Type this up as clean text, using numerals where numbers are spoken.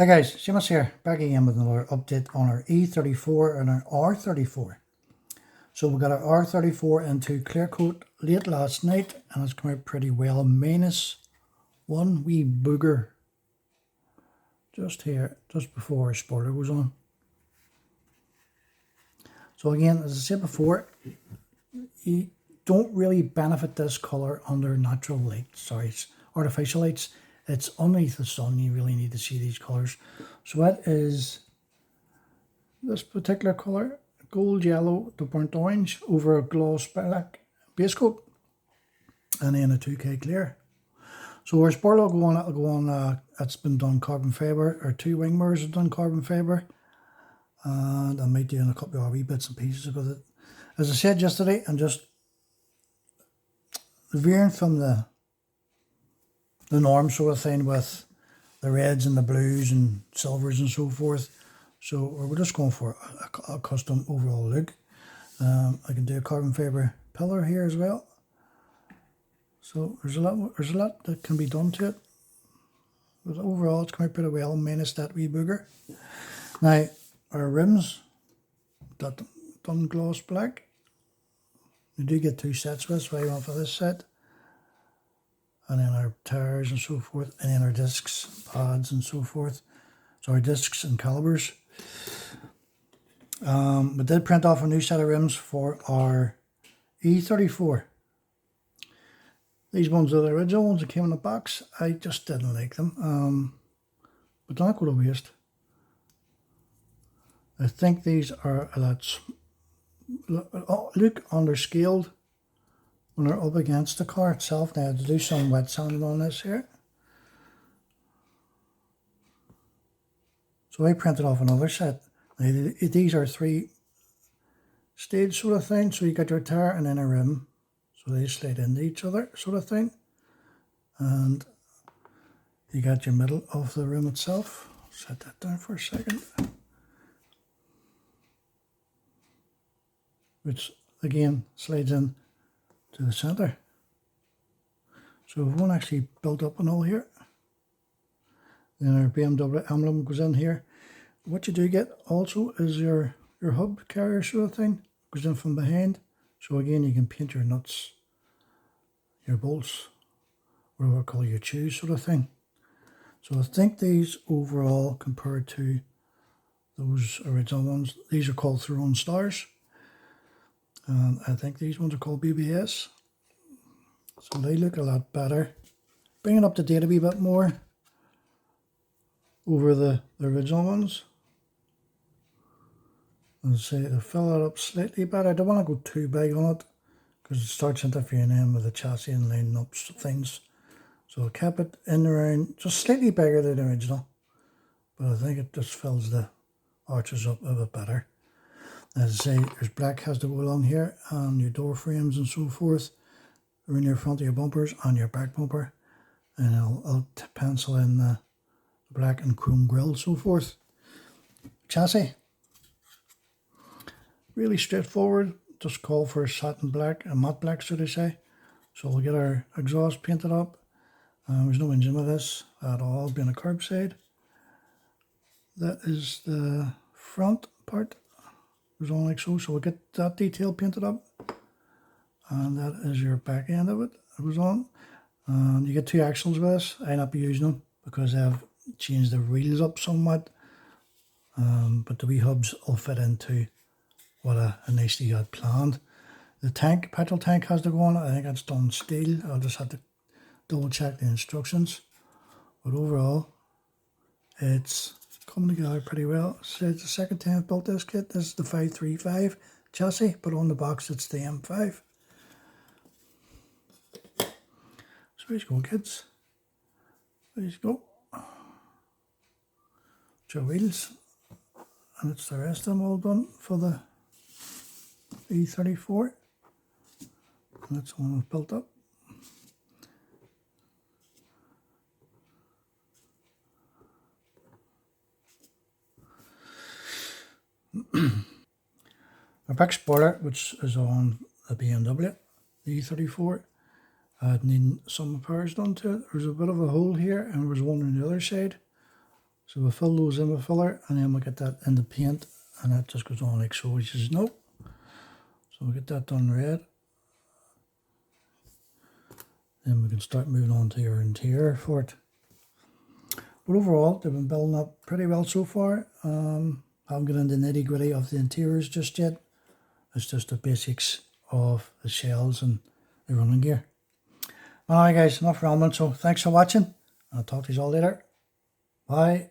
Hi guys, Seamus here, back again with another update on our E34 and our R34. So we got our R34 into clear coat late last night and it's come out pretty well, minus one wee booger just here, just before our spoiler goes on. So again, as I said before, you don't really benefit this colour under natural light, it's artificial lights. It's underneath the sun, you really need to see these colours. So that is this particular colour, gold yellow to burnt orange over a gloss black base coat, and then a 2K clear. So our spoiler will go on, it'll go on, it's been done carbon fibre, our two wing mirrors have done carbon fibre, and I might do a couple of wee bits and pieces with it. As I said yesterday, I'm just veering from the norm sort of thing with the reds and the blues and silvers and so forth. So we're just going for a custom overall look. I can do a carbon fibre pillar here as well. So there's a lot that can be done to it. But overall it's come out pretty well, minus that wee booger. Now our rims, got done gloss black. We do get two sets with us, so I went for this set. And then our tires and so forth, and then our discs, pads and so forth. So our discs and calipers. We did print off a new set of rims for our E34. These ones are the original ones that came in the box. I just didn't like them, but they're not going to waste. I think these are a lot, look underscaled when they're up against the car itself. Now I have to do some wet sanding on this here. So I printed off another set. Now, these are 3 stage sort of thing. So you got your tire and then a rim. So they slide into each other sort of thing. And you got your middle of the rim itself. Set that down for a second. Which again slides in to the center. So we've one actually built up and all here. Then our BMW emblem goes in here. What you do get also is your hub carrier sort of thing. Goes in from behind. So again you can paint your nuts, your bolts, whatever call your chews sort of thing. So I think these overall, compared to those original ones, these are called Throne Stars. And I think these ones are called BBS. So they look a lot better. Bring it up to date a wee bit more over the original ones. As I say, they fill it up slightly better. I don't want to go too big on it because it starts interfering in with the chassis and lining up things. So I kept it in around just slightly bigger than the original. But I think it just fills the arches up a bit better. As I say, there's black has to go along here, and your door frames and so forth are in your front of your bumpers and your back bumper. And I'll pencil in the black and chrome grille, so forth. Chassis, really straightforward. Just call for a satin black, a matte black, should I say. So we'll get our exhaust painted up. There's no engine with this at all, being a curbside. That is the front part. Goes on like so. So we'll get that detail painted up. And that is your back end of it. It goes on. And you get 2 axles with this. I'll not be using them because I've changed the wheels up somewhat. But the wee hubs will fit into what I initially had planned. The tank, petrol tank has to go on. I think that's done steel. I'll just have to double check the instructions. But overall, it's coming together pretty well. So it's the second time I've built this kit. This is the 535 chassis, but on the box it's the M5. So there you go, kids. There you go. Your wheels. And it's the rest of them all done for the E34. And that's one I've built up. Our back spoiler, which is on the BMW, the E34, had needed some repairs done to it. There's a bit of a hole here, and there was one on the other side. So we'll fill those in with filler, and then we'll get that in the paint, and that just goes on like so, which is no. So we'll get that done red. Then we can start moving on to your interior for it. But overall, they've been building up pretty well so far. Haven't got into the nitty gritty of the interiors just yet. It's just the basics of the shells and the running gear. Alright guys, enough rambling, so thanks for watching. I'll talk to you all later. Bye.